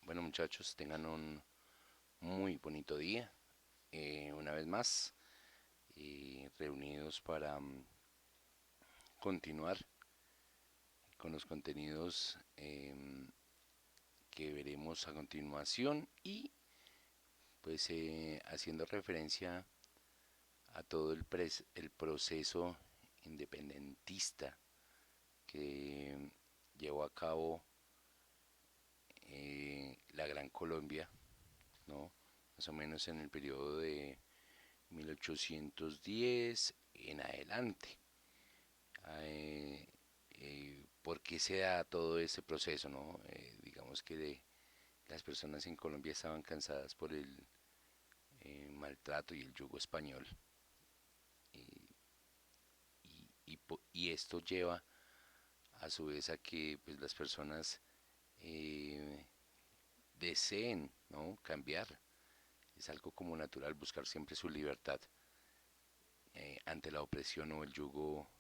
Bueno, muchachos, tengan un muy bonito día. Una vez más, reunidos para continuar con los contenidos que veremos a continuación y pues haciendo referencia a todo el proceso independentista que llevó a cabo la Gran Colombia, ¿no? Más o menos en el periodo de 1810 en adelante. Eh, ¿Por qué se da todo ese proceso? ¿No? Digamos que las personas en Colombia estaban cansadas por el maltrato y el yugo español. Y, y esto lleva a su vez a que pues, las personas eh, deseen, ¿no?, cambiar. Es algo como natural buscar siempre su libertad ante la opresión o el yugo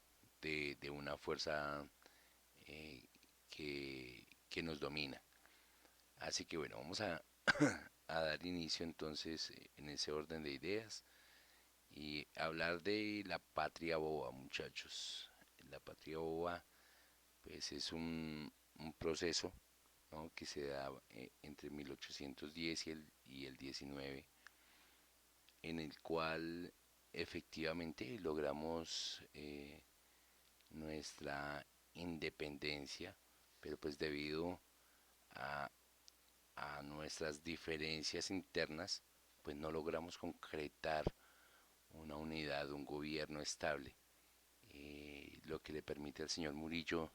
de una fuerza eh, que nos domina. Así que bueno, vamos a dar inicio entonces en ese orden de ideas y hablar de la patria boba, muchachos. La patria boba pues es un proceso, ¿no?, que se da entre 1810 y el 19, en el cual efectivamente logramos nuestra independencia, pero pues debido a, a nuestras diferencias internas, pues no logramos concretar una unidad, un gobierno estable, lo que le permite al señor Murillo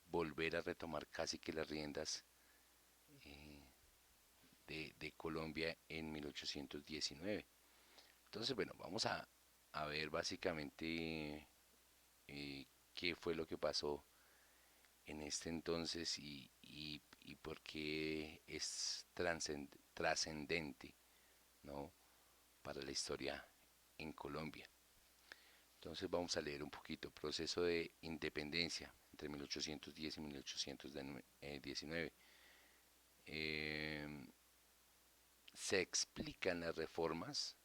volver a retomar casi que las riendas eh, de Colombia en 1819. Entonces, bueno, vamos a ver básicamente qué fue lo que pasó en este entonces y por qué es trascendente, ¿no?, para la historia en Colombia. Entonces vamos a leer un poquito. Proceso de independencia entre 1810 y 1819. Eh, Se explican las reformas,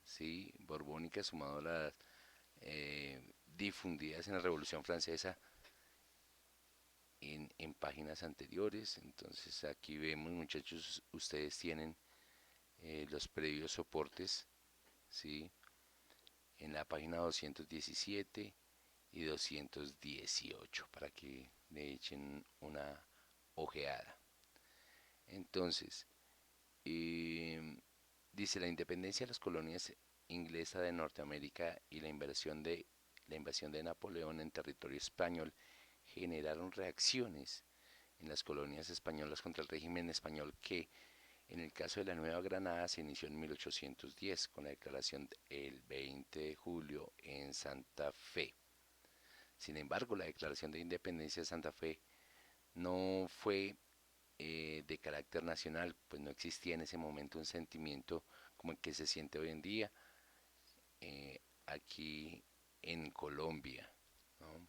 ¿sí?, borbónicas, sumado a las difundidas en la Revolución Francesa en páginas anteriores. Entonces aquí vemos, muchachos, ustedes tienen los previos soportes, ¿sí?, en la página 217 y 218 para que le echen una ojeada. Entonces, eh, dice la independencia de las colonias inglesa de Norteamérica y la invasión de Napoleón en territorio español generaron reacciones en las colonias españolas contra el régimen español que en el caso de la Nueva Granada se inició en 1810 con la declaración el 20 de julio en Santa Fe. Sin embargo, la declaración de independencia de Santa Fe no fue de carácter nacional, pues no existía en ese momento un sentimiento como el que se siente hoy en día aquí en Colombia, ¿no?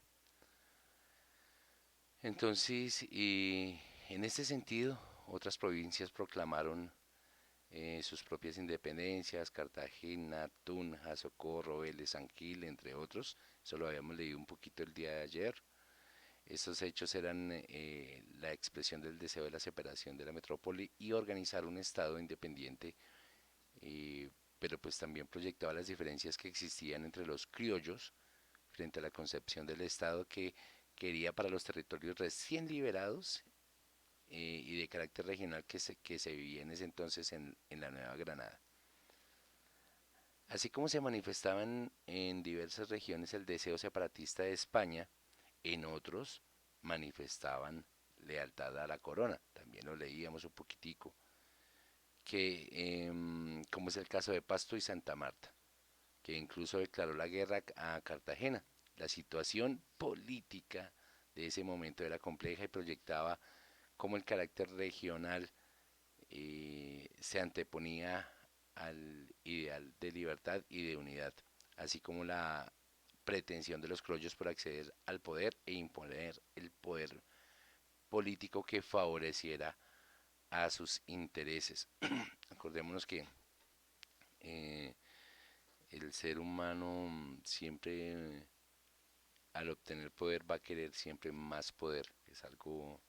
Entonces, en este sentido, otras provincias proclamaron sus propias independencias: Cartagena, Tunja, Socorro, Vélez, San Gil, entre otros. Eso lo habíamos leído un poquito el día de ayer. Estos hechos eran la expresión del deseo de la separación de la metrópoli y organizar un Estado independiente, eh, pero pues también proyectaba las diferencias que existían entre los criollos frente a la concepción del Estado que quería para los territorios recién liberados y de carácter regional que se vivía en ese entonces en la Nueva Granada. Así como se manifestaban en diversas regiones el deseo separatista de España, en otros manifestaban lealtad a la corona. También lo leíamos un poquitico, que como es el caso de Pasto y Santa Marta, que incluso declaró la guerra a Cartagena. La situación política de ese momento era compleja y proyectaba cómo el carácter regional se anteponía al ideal de libertad y de unidad, así como la pretensión de los criollos por acceder al poder e imponer el poder político que favoreciera a sus intereses. Acordémonos que eh, el ser humano siempre al obtener poder va a querer siempre más poder, es algo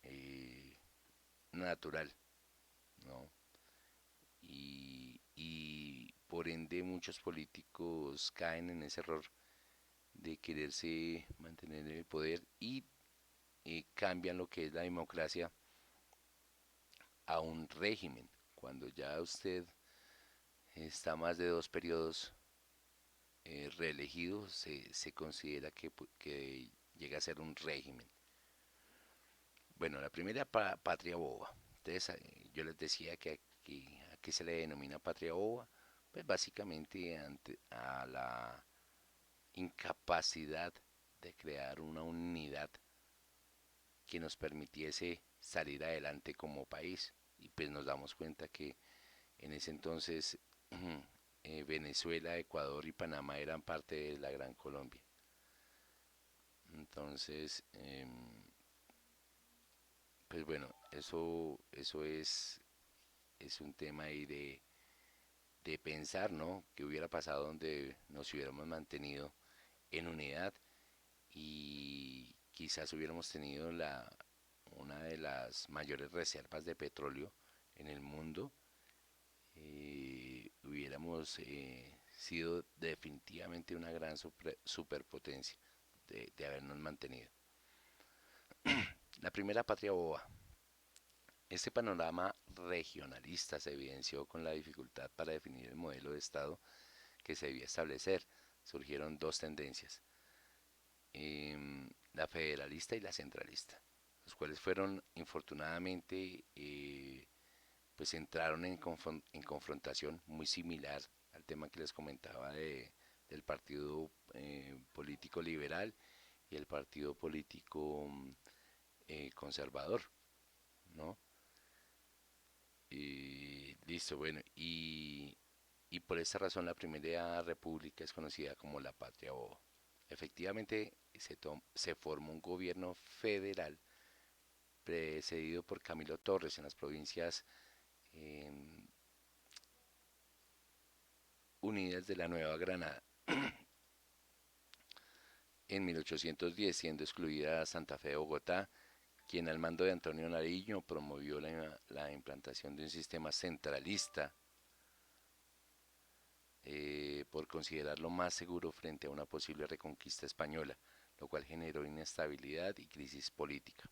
eh, natural, ¿no? Y por ende muchos políticos caen en ese error de quererse mantener en el poder y cambian lo que es la democracia a un régimen. Cuando ya usted está más de 2 periodos reelegido, se considera que llega a ser un régimen. Bueno, la primera patria boba. Entonces, yo les decía que aquí se le denomina patria boba, pues básicamente a la incapacidad de crear una unidad que nos permitiese salir adelante como país. Y pues nos damos cuenta que en ese entonces Venezuela, Ecuador y Panamá eran parte de la Gran Colombia. Entonces, pues bueno, eso es un tema ahí de pensar, ¿no? ¿Qué hubiera pasado donde nos hubiéramos mantenido en unidad y quizás hubiéramos tenido una de las mayores reservas de petróleo en el mundo? Hubiéramos sido definitivamente una gran superpotencia de habernos mantenido. La primera patria boba. Este panorama regionalista se evidenció con la dificultad para definir el modelo de Estado que se debía establecer. Surgieron dos tendencias, la federalista y la centralista, los cuales fueron infortunadamente pues entraron en confrontación muy similar al tema que les comentaba del partido político liberal y el partido político conservador, ¿no? Listo, bueno, y por esa razón la Primera República es conocida como la Patria Boba. Efectivamente, se formó un gobierno federal precedido por Camilo Torres en las provincias eh, unidas de la Nueva Granada en 1810, siendo excluida Santa Fe de Bogotá, quien al mando de Antonio Nariño promovió la implantación de un sistema centralista por considerarlo más seguro frente a una posible reconquista española, lo cual generó inestabilidad y crisis política.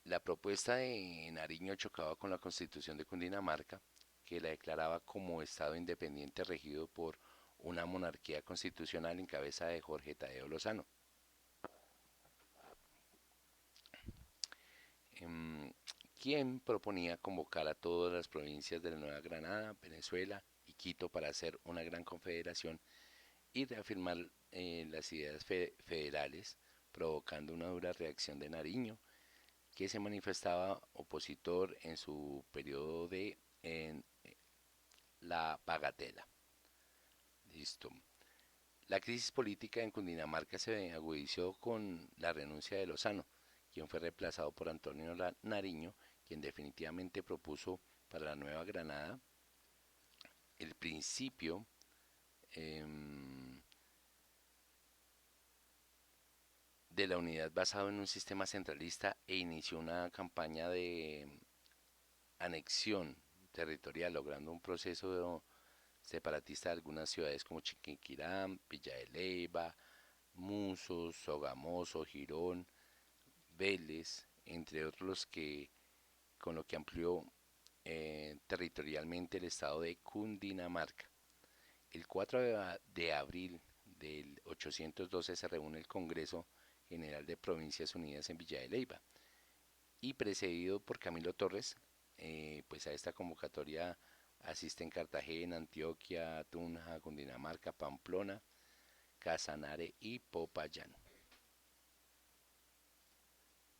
La propuesta de Nariño chocaba con la constitución de Cundinamarca, que la declaraba como Estado independiente regido por una monarquía constitucional en cabeza de Jorge Tadeo Lozano. em, quien proponía convocar a todas las provincias de la Nueva Granada, Venezuela y Quito para hacer una gran confederación y reafirmar las ideas federales, provocando una dura reacción de Nariño, que se manifestaba opositor en su periodo de la bagatela. Listo. La crisis política en Cundinamarca se agudizó con la renuncia de Lozano, quien fue reemplazado por Antonio Nariño, quien definitivamente propuso para la Nueva Granada el principio eh, de la unidad basado en un sistema centralista e inició una campaña de anexión territorial, logrando un proceso separatista de algunas ciudades como Chiquinquirá, Villa de Leyva, Musos, Sogamoso, Girón, Vélez, entre otros, con lo que amplió territorialmente el estado de Cundinamarca. El 4 de abril del 812 se reúne el Congreso General de Provincias Unidas en Villa de Leyva y precedido por Camilo Torres, pues a esta convocatoria asisten Cartagena, Antioquia, Tunja, Cundinamarca, Pamplona, Casanare y Popayán.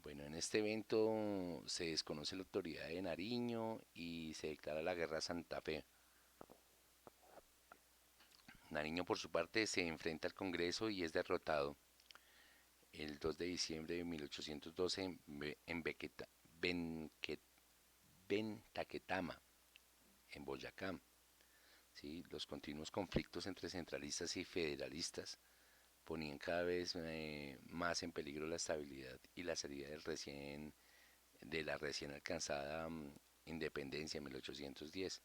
Bueno, en este evento se desconoce la autoridad de Nariño y se declara la guerra a Santa Fe. Nariño por su parte se enfrenta al Congreso y es derrotado. el 2 de diciembre de 1812 en Bentaquetama, en Boyacá. ¿Sí? Los continuos conflictos entre centralistas y federalistas ponían cada vez más en peligro la estabilidad y la salida de la recién alcanzada independencia en 1810.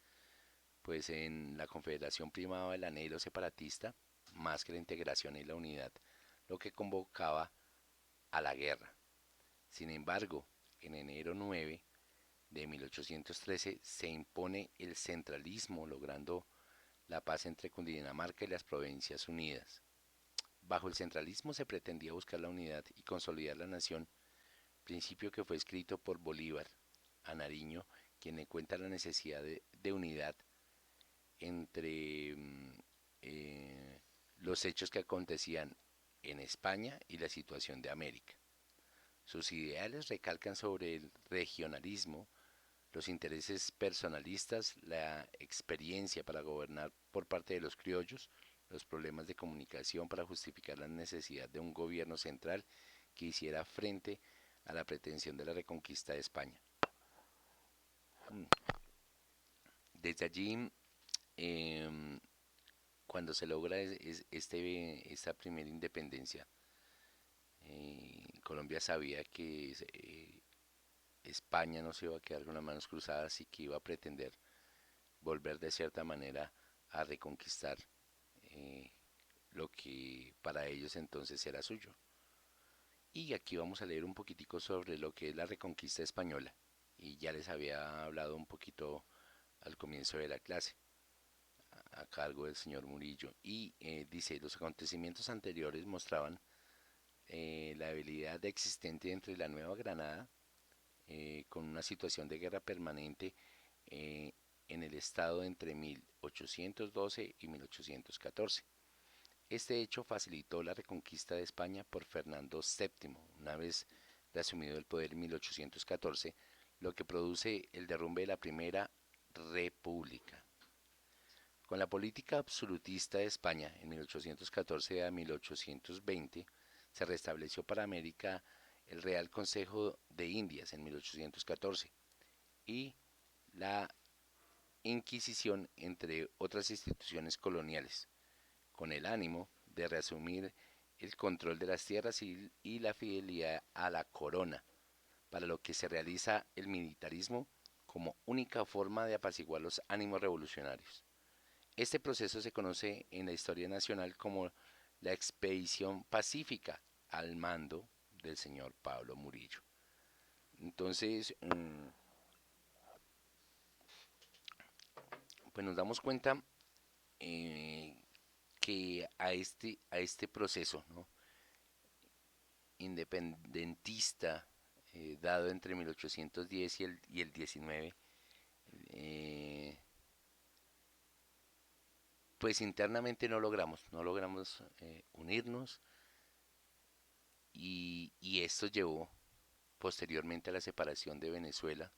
Pues en la Confederación primaba el anhelo separatista más que la integración y la unidad, lo que convocaba a la guerra. Sin embargo, en enero 9 de 1813 se impone el centralismo, logrando la paz entre Cundinamarca y las Provincias Unidas. Bajo el centralismo se pretendía buscar la unidad y consolidar la nación, principio que fue escrito por Bolívar a Nariño, quien encuentra la necesidad de unidad entre los hechos que acontecían en España y la situación de América. Sus ideales recalcan sobre el regionalismo, los intereses personalistas, la experiencia para gobernar por parte de los criollos, los problemas de comunicación para justificar la necesidad de un gobierno central que hiciera frente a la pretensión de la reconquista de España. Desde allí, eh, cuando se logra esta primera independencia, Colombia sabía que España no se iba a quedar con las manos cruzadas y que iba a pretender volver de cierta manera a reconquistar eh, lo que para ellos entonces era suyo. Y aquí vamos a leer un poquitico sobre lo que es la reconquista española. Y ya les había hablado un poquito al comienzo de la clase, a cargo del señor Murillo. Y dice, los acontecimientos anteriores mostraban la habilidad existente entre la Nueva Granada, con una situación de guerra permanente eh, en el estado entre 1812 y 1814. Este hecho facilitó la reconquista de España por Fernando VII, una vez reasumido el poder en 1814, lo que produce el derrumbe de la Primera República. Con la política absolutista de España en 1814 a 1820, se restableció para América el Real Consejo de Indias en 1814 y la Inquisición, entre otras instituciones coloniales, con el ánimo de reasumir el control de las tierras y la fidelidad a la corona, para lo que se realiza el militarismo como única forma de apaciguar los ánimos revolucionarios. Este proceso se conoce en la historia nacional como la Expedición Pacífica al mando del señor Pablo Murillo. Entonces, pues nos damos cuenta eh, que a este proceso, ¿no?, independentista, dado entre 1810 y el 19, eh, pues internamente no logramos unirnos, y esto llevó posteriormente a la separación de Venezuela,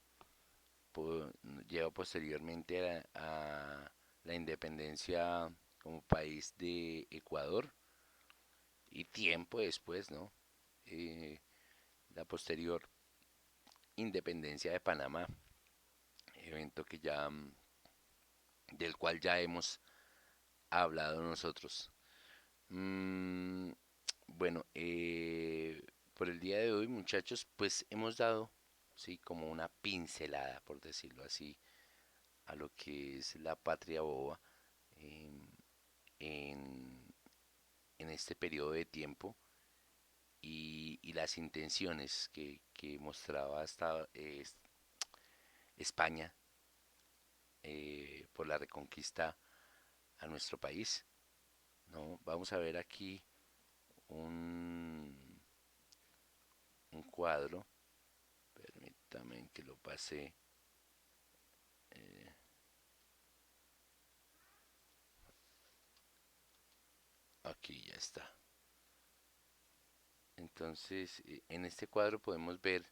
po- lleva posteriormente a la independencia como país de Ecuador, y tiempo después, ¿no? La posterior independencia de Panamá, evento que ya del cual ya hemos hablado nosotros. Mm, bueno, por el día de hoy, muchachos, pues hemos dado, sí, como una pincelada, por decirlo así, a lo que es la patria boba en, en, en este periodo de tiempo, y las intenciones que mostraba hasta España por la reconquista a nuestro país, ¿no? Vamos a ver aquí un, un cuadro, permítame que lo pase. eh, Aquí ya está. Entonces, en este cuadro podemos ver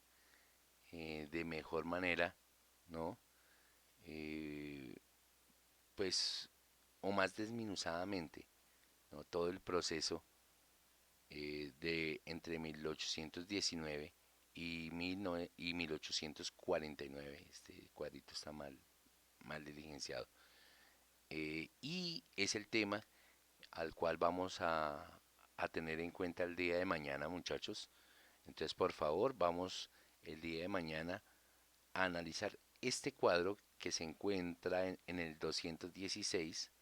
de mejor manera, ¿no? Eh, pues, o más desminuzadamente, ¿no?, todo el proceso de entre 1819 y, 1849. Este cuadrito está mal diligenciado. Y es el tema al cual vamos a tener en cuenta el día de mañana, muchachos. Entonces, por favor, vamos el día de mañana a analizar este cuadro que se encuentra en el 216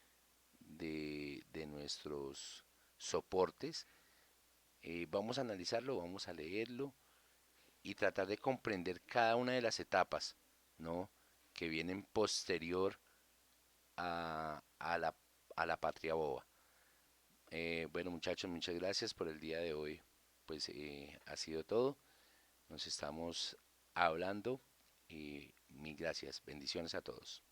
de nuestros soportes. Vamos a analizarlo, vamos a leerlo y tratar de comprender cada una de las etapas, ¿no? Que vienen posterior a, a la, a la patria boba. Bueno, muchachos, muchas gracias por el día de hoy. Pues ha sido todo. Nos estamos hablando y mil gracias. Bendiciones a todos.